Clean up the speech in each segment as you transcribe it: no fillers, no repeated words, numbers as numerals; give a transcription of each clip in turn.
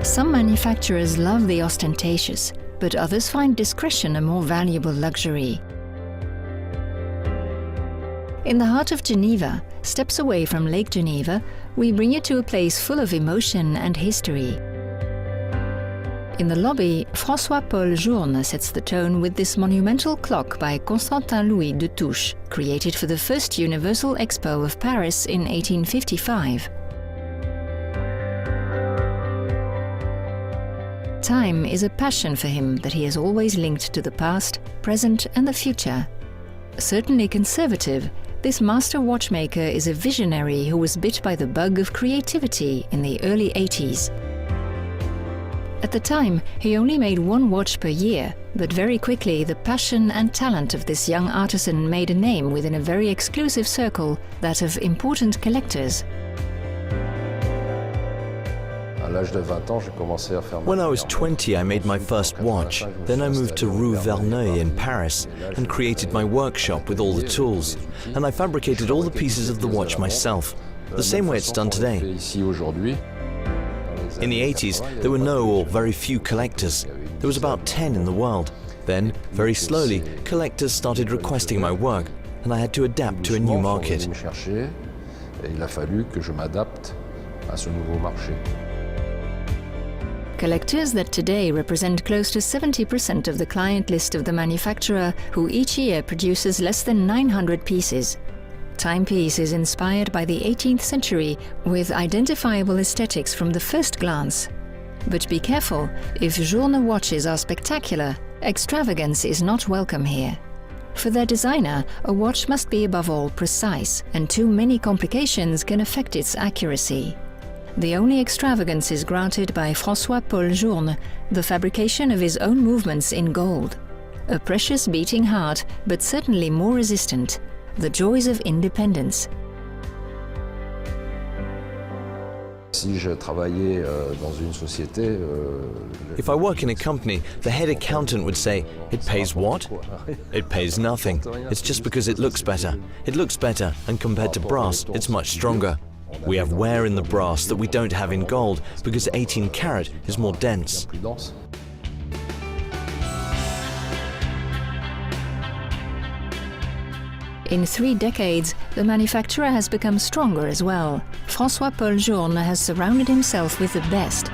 Some manufacturers love the ostentatious, but others find discretion a more valuable luxury. In the heart of Geneva, steps away from Lake Geneva, we bring you to a place full of emotion and history. In the lobby, France-Paris-Journe-EN sets the tone with this monumental clock by Constantin Louis de Touche, created for the first Universal Expo of Paris in 1855. Time is a passion for him that he has always linked to the past, present and the future. Certainly conservative, this master watchmaker is a visionary who was bit by the bug of creativity in the early 80s. At the time, he only made one watch per year, but very quickly the passion and talent of this young artisan made a name within a very exclusive circle, that of important collectors. When I was 20, I made my first watch. Then I moved to Rue Verneuil in Paris and created my workshop with all the tools. And I fabricated all the pieces of the watch myself, the same way it's done today. In the 80s, there were no or very few collectors. There was about 10 in the world. Then, very slowly, collectors started requesting my work, and I had to adapt to a new market. Collectors that today represent close to 70% of the client list of the manufacturer, who each year produces less than 900 pieces. Timepiece is inspired by the 18th century with identifiable aesthetics from the first glance. But be careful, if Journe watches are spectacular, extravagance is not welcome here. For their designer, a watch must be above all precise, and too many complications can affect its accuracy. The only extravagance is granted by François-Paul-Journe, the fabrication of his own movements in gold. A precious beating heart, but certainly more resistant. The joys of independence. If I work in a company, the head accountant would say, "It pays what?" It pays nothing. It's just because it looks better. It looks better, and compared to brass, it's much stronger. We have wear in the brass that we don't have in gold, because 18 karat is more dense. In 3 decades, the manufacturer has become stronger as well. François-Paul-Journe has surrounded himself with the best.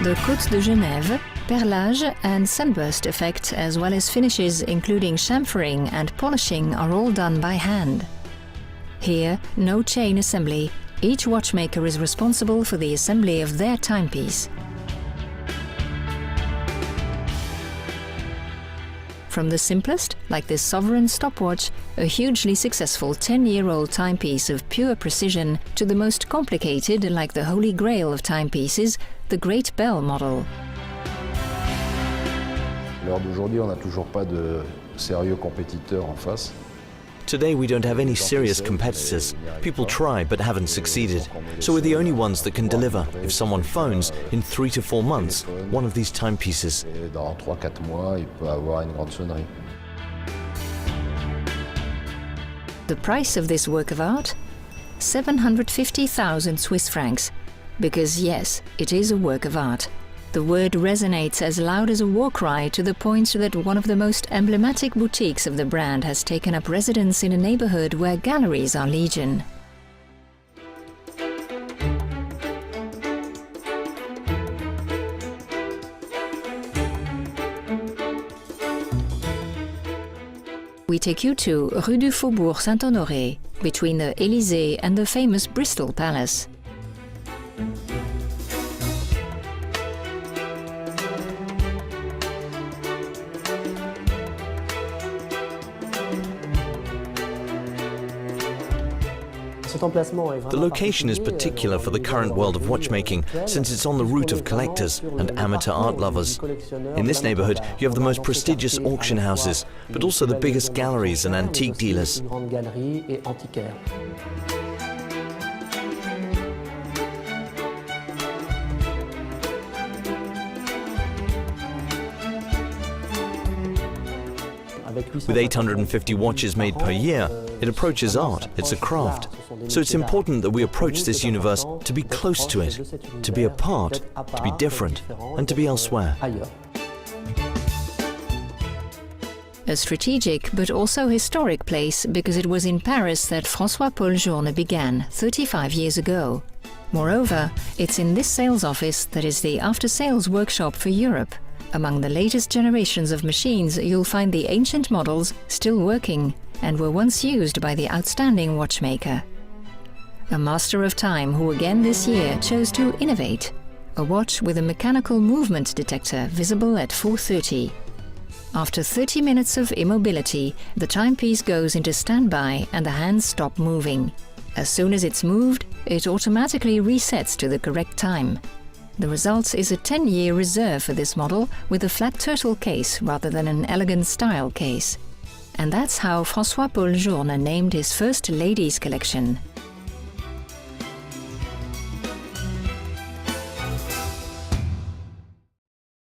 The Côte de Genève, perlage and sunburst effect, as well as finishes including chamfering and polishing, are all done by hand. Here, no chain assembly. Each watchmaker is responsible for the assembly of their timepiece. From the simplest, like this sovereign stopwatch, a hugely successful 10-year-old timepiece of pure precision, to the most complicated, like the holy grail of timepieces, the Great Bell model. Today we don't have any serious competitors. People try but haven't succeeded. So we're the only ones that can deliver, if someone phones, in 3 to 4 months, one of these timepieces. The price of this work of art? 750,000 Swiss francs. Because yes, it is a work of art. The word resonates as loud as a war cry, to the point that one of the most emblematic boutiques of the brand has taken up residence in a neighborhood where galleries are legion. We take you to Rue du Faubourg Saint-Honoré, between the Élysée and the famous Bristol Palace. The location is particular for the current world of watchmaking, since it's on the route of collectors and amateur art lovers. In this neighborhood, you have the most prestigious auction houses, but also the biggest galleries and antique dealers. With 850 watches made per year, it approaches art. It's a craft. So it's important that we approach this universe to be close to it, to be apart, to be different, and to be elsewhere. A strategic but also historic place because it was in Paris that François-Paul-Journe began 35 years ago. Moreover, it's in this sales office that is the after-sales workshop for Europe. Among the latest generations of machines, you'll find the ancient models still working and were once used by the outstanding watchmaker. A master of time who again this year chose to innovate. A watch with a mechanical movement detector visible at 4:30. After 30 minutes of immobility, the timepiece goes into standby and the hands stop moving. As soon as it's moved, it automatically resets to the correct time. The result is a 10-year reserve for this model with a flat turtle case rather than an elegant style case. And that's how François-Paul-Journe named his first ladies' collection.